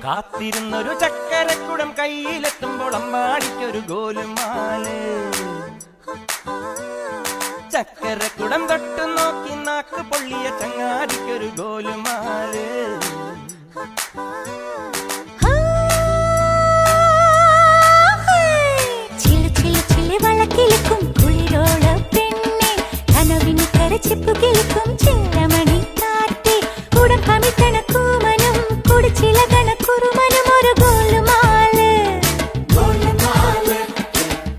കാത്തിരുന്നൊരു ചക്കരക്കുടം കയ്യിലെത്തുമ്പോൾ അമ്മാടിക്കൊരു ഗോലുമാല്. ചക്കരക്കുടം തൊട്ടു നോക്കി നാക്ക് പൊള്ളിയ ചങ്ങാതിക്കൊരു ഗോലുമാല്. വളക്കിലിക്കും കുളിരോള പെണ്ണെ കനവിന് കരച്ചിപ്പു കിളിക്കും ചെല്ലമണി കാറ്റേ കുടം കമിത്തണ കൂമനും കുടിച്ചില കണക്കുറുമനും ഒരു ഗോലുമാല്.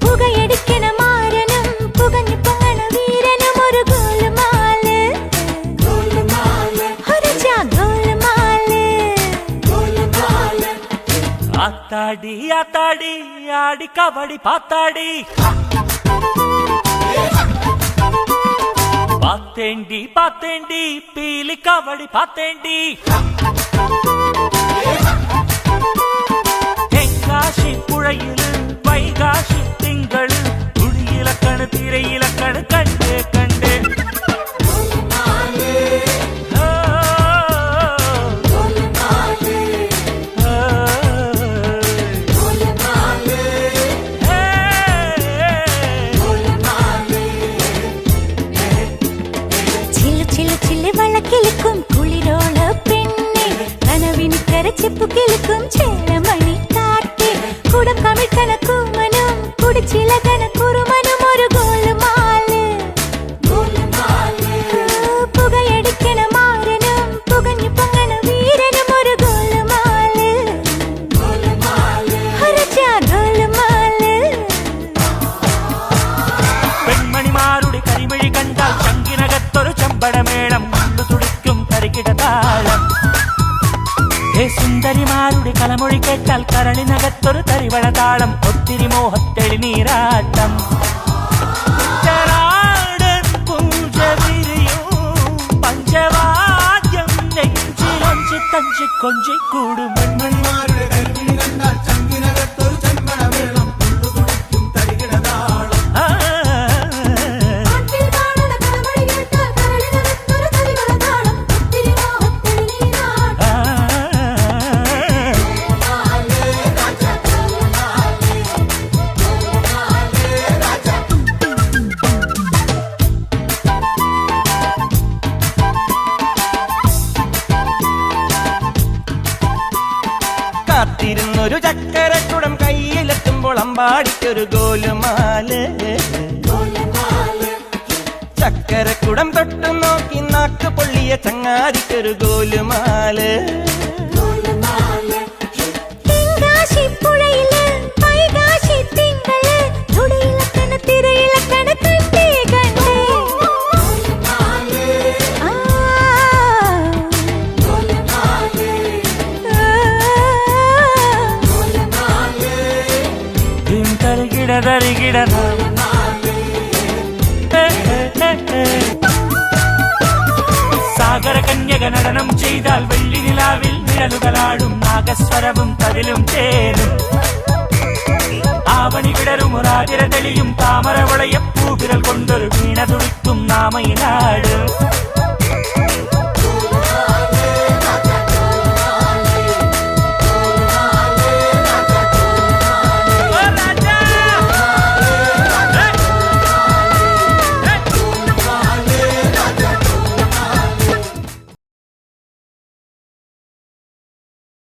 പുകയടിക്കണ മാരനും പുകഞ്ഞു പൊങ്ങണ വീരനും ഒരു ഗോലുമാല്. ആത്താടി ആത്താടി ആടി കബടി പാത്താടി പാത്തേണ്ടി പാത്തേണ്ടി പീലി കബടി പാത്തേണ്ടി തെങ്കാശി പുഴയില് വൈകാശി തിങ്കള് കുടിയിലക്കണ് തിരയിലക്കണ് കണ്ടേ കണ്ടേ വളക്കിലിക്കും കുളിരോള പെണ്ണെ കനവിന് കരച്ചിപ്പു കിളിക്കും ചെല്ലമണി കാറ്റേ കുടം കമിഴ്ക്കണ കൂമനും കുടിച്ചില കണക്കുറുമനും ഒരു ഗോലുമാല്. പുകയടിക്കണ മാരനും പുകഞ്ഞു പൊങ്ങണ വീരനും ഒരു ഗോലുമാല്. ഗോലുമാല്. പെൺമണിമാരുടെ കരിമിഴി കണ്ടാൽ ചങ്കിനകത്തൊരു ചമ്പടമേളം തുടിക്കും തരികിടതാളം. സുന്ദരിമാരുടെ കലമൊഴി കേട്ടാൽ കരളിനകത്തൊരു തരിവളതാളം. ഒത്തിരി മോഹത്തെളി നീരാട്ടം പഞ്ചവാദ്യം നെഞ്ചിലൊഞ്ചി തഞ്ചി കൊഞ്ചി കൂടും. പെൺമണിമാരുടെ കരിമിഴി കണ്ടാൽ ചങ്കിനകത്തൊരു ചമ്പടമേളം തുടിക്കും തരികിടതാളം. കാത്തിരുന്നൊരു ചക്കരക്കുടം കയ്യിലെത്തുമ്പോൾ അമ്പാടിക്കൊരു ഗോലുമാല്. ചക്കരക്കുടം തൊട്ടു നോക്കി നാക്ക് പൊള്ളിയ ചങ്ങാതിക്കൊരു ഗോലുമാല്. സാഗര കന്യക നടനം ചെയ്താൽ വെള്ളി നിലാവിൽ നിഴലുകളാടും നാഗസ്വരവും തവിലും തേനും. ആവണി വിടരും ഒരാതിര തെളിയും താമര വളയപ്പൂവിരൽ കൊണ്ടൊരു വീണ തുടിക്കും നാമയിനാട്.